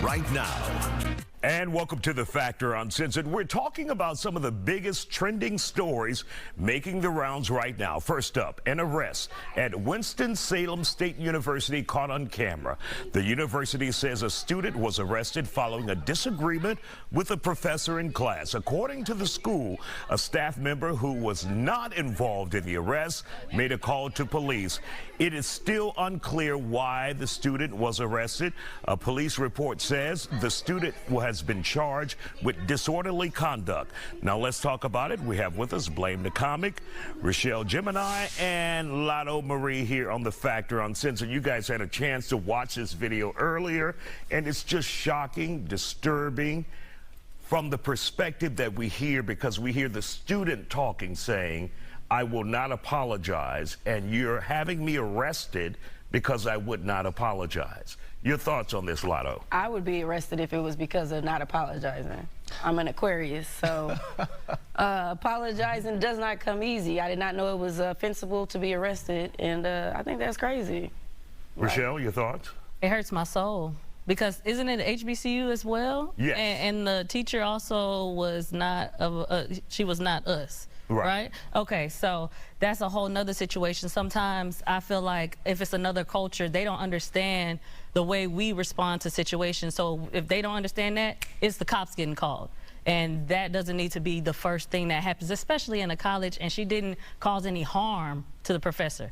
right now. And welcome to the Factor Uncensored. We're talking about some of the biggest trending stories making the rounds right now. First up, an arrest at Winston Salem State University caught on camera. The university says a student was arrested following a disagreement with a professor in class. According to the school, a staff member who was not involved in the arrest made a call to police. It is still unclear why the student was arrested. A police report says the student has been charged with disorderly conduct. Now let's talk about it. We have with us Blame the Comic, Rochelle Gemini, and Lotto Marie here on the Factor Uncensored. You guys had a chance to watch this video earlier, and it's just shocking, disturbing from the perspective that we hear, because we hear the student talking, saying, I will not apologize, and you're having me arrested because I would not apologize. Your thoughts on this, Lotto? I would be arrested if it was because of not apologizing. I'm an Aquarius, so apologizing does not come easy. I did not know it was offensible to be arrested, and I think that's crazy. Rochelle, your thoughts? It hurts my soul. Because isn't it HBCU as well? Yes. And the teacher also was not, she was not us. Right. Okay, so that's a whole nother situation. Sometimes I feel like if it's another culture, they don't understand the way we respond to situations. So if they don't understand that, it's the cops getting called. And that doesn't need to be the first thing that happens, especially in a college, and she didn't cause any harm to the professor.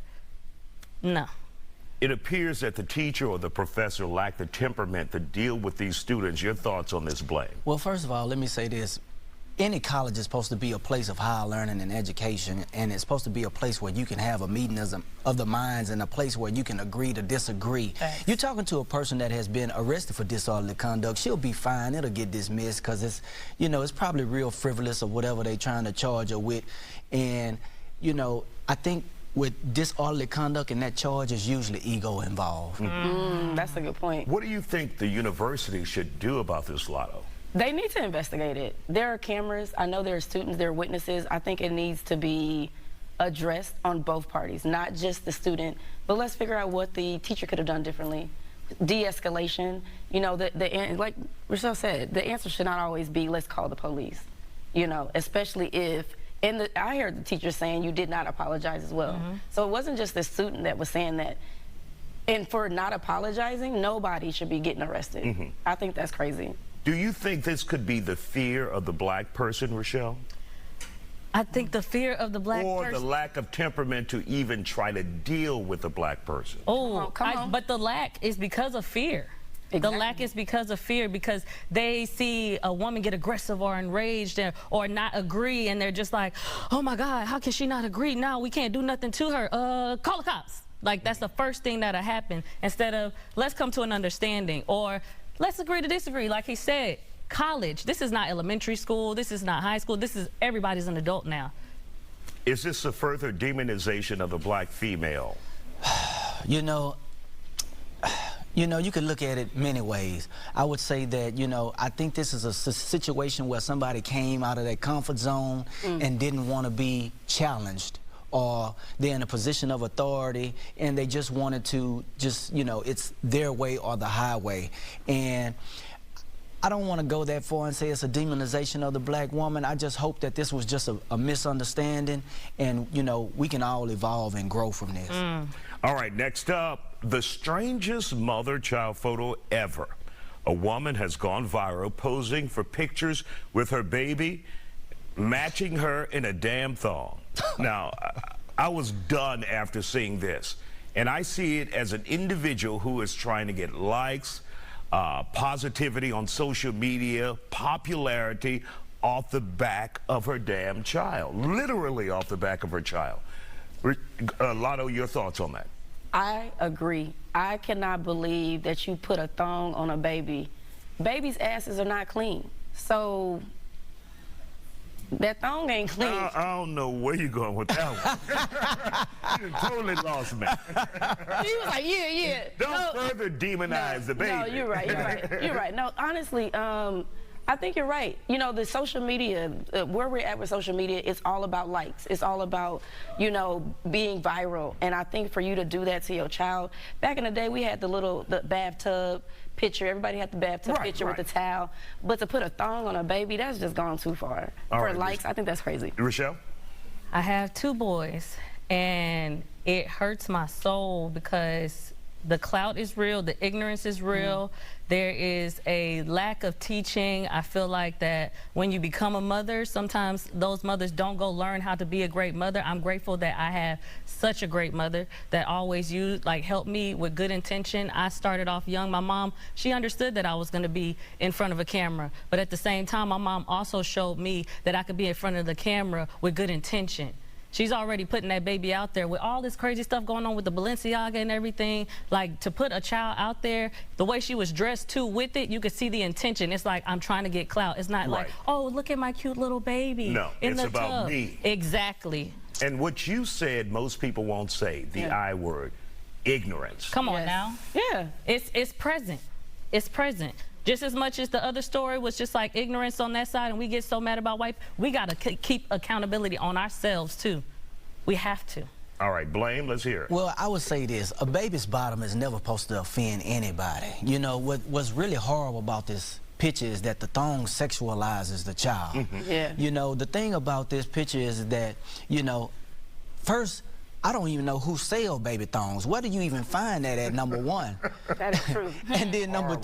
No. It appears that the teacher or the professor lacked the temperament to deal with these students. Your thoughts on this, Blame? Well, first of all, let me say this. Any college is supposed to be a place of higher learning and education, and it's supposed to be a place where you can have a meeting of the minds and a place where you can agree to disagree. Thanks. You're talking to a person that has been arrested for disorderly conduct. She'll be fine. It'll get dismissed because it's, you know, it's probably real frivolous or whatever they're trying to charge her with. And, you know, I think with disorderly conduct and that charge is usually ego involved. That's a good point. What do you think the university should do about this, Lotto? They need to investigate it. There are cameras. I know there are students, there are witnesses. I think it needs to be addressed on both parties, not just the student, but let's figure out what the teacher could have done differently. De-escalation, you know, like Rochelle said, the answer should not always be, let's call the police, you know, especially if, I heard the teacher saying you did not apologize as well. So it wasn't just the student that was saying that. And for not apologizing, nobody should be getting arrested. I think that's crazy. Do you think this could be the fear of the black person, Rochelle? I think the fear of the black person. Or the lack of temperament to even try to deal with a black person? Oh, come on. But the lack is because of fear. Exactly. The lack is because of fear, because they see a woman get aggressive or enraged or not agree, and they're just like, oh my God, how can she not agree? No, we can't do nothing to her. Call the cops. Like, that's the first thing that'll happen, instead of let's come to an understanding, or let's agree to disagree. Like he said, college, this is not elementary school, this is not high school, this is, everybody's an adult now. Is this a further demonization of the black female? You know, you could look at it many ways. I would say that, you know, I think this is a situation where somebody came out of their comfort zone and didn't want to be challenged, or they're in a position of authority and they just wanted to you know, it's their way or the highway. And I don't want to go that far and say it's a demonization of the black woman. I just hope that this was just a misunderstanding, and, you know, we can all evolve and grow from this. All right, next up, the strangest mother-child photo ever. A woman has gone viral posing for pictures with her baby, matching her in a damn thong. Now, I was done after seeing this, and I see it as an individual who is trying to get likes, positivity on social media, popularity off the back of her damn child, literally off the back of her child. Lotto, your thoughts on that? I agree. I cannot believe that you put a thong on a baby. Babies' asses are not clean, so that thong ain't clean. I don't know where you're going with that one. You totally lost me. He was like, yeah. Don't further demonize the baby. No, you're right. You're right. No, honestly, I think you're right. You know, the social media, where we're at with social media, it's all about likes. It's all about, you know, being viral. And I think for you to do that to your child, back in the day, we had the bathtub picture. Everybody had the bathtub picture with the towel. But to put a thong on a baby, that's just gone too far. For likes, I think that's crazy. Rochelle? I have 2 boys, and it hurts my soul because the clout is real, the ignorance is real. There is a lack of teaching. I feel like that when you become a mother, sometimes those mothers don't go learn how to be a great mother. I'm grateful that I have such a great mother that always helped me with good intention. I started off young. My mom, she understood that I was gonna be in front of a camera, but at the same time, my mom also showed me that I could be in front of the camera with good intention. She's already putting that baby out there with all this crazy stuff going on with the Balenciaga and everything. Like, to put a child out there, the way she was dressed too with it, you could see the intention. It's like, I'm trying to get clout. It's not like, oh, look at my cute little baby. No, in it's the about tub. me. Exactly. And what you said, most people won't say, the I word, ignorance. Come on now. Yeah. It's present. It's present. Just as much as the other story was just like ignorance on that side and we get so mad about white, we got to keep accountability on ourselves too. We have to. All right, Blame, let's hear it. Well, I would say this. A baby's bottom is never supposed to offend anybody. You know, what's really horrible about this picture is that the thong sexualizes the child. Yeah. You know, the thing about this picture is that, you know, first, I don't even know who sell baby thongs. Where do you even find that at, number one? That is true. And then number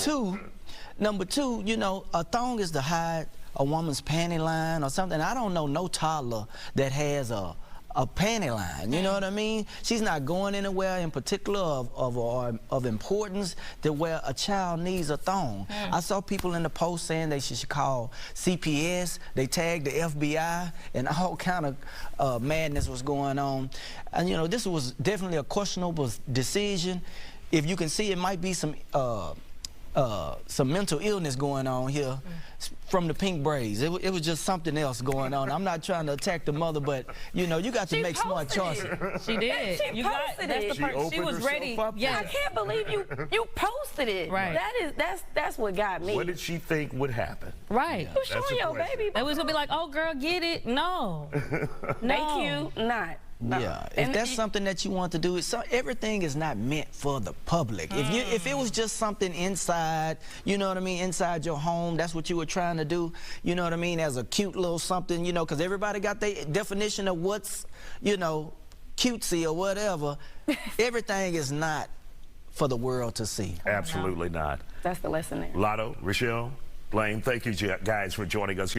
two, you know, a thong is to hide a woman's panty line or something. I don't know no toddler that has a panty line, you know what I mean? She's not going anywhere in particular of importance to where a child needs a thong. I saw people in the post saying they should call CPS, they tagged the FBI, and all kind of madness was going on. And you know, this was definitely a questionable decision. If you can see, it might be some mental illness going on here from the pink braids. It was just something else going on. I'm not trying to attack the mother, but you know, you got to make smart choices. She did. She posted it. She was ready. Yeah, I can't believe you posted it. Right. That's what got me. What did she think would happen? Right. You showing your baby? It was gonna be like, oh girl, get it. No. Thank you. Not. Yeah, if that's something that you want to do, everything is not meant for the public. If it was just something inside, you know what I mean, inside your home, that's what you were trying to do, you know what I mean, as a cute little something, you know, because everybody got their definition of what's, you know, cutesy or whatever. Everything is not for the world to see. Absolutely not. That's the lesson there. Lotto, Rochelle, Blame, thank you guys for joining us here.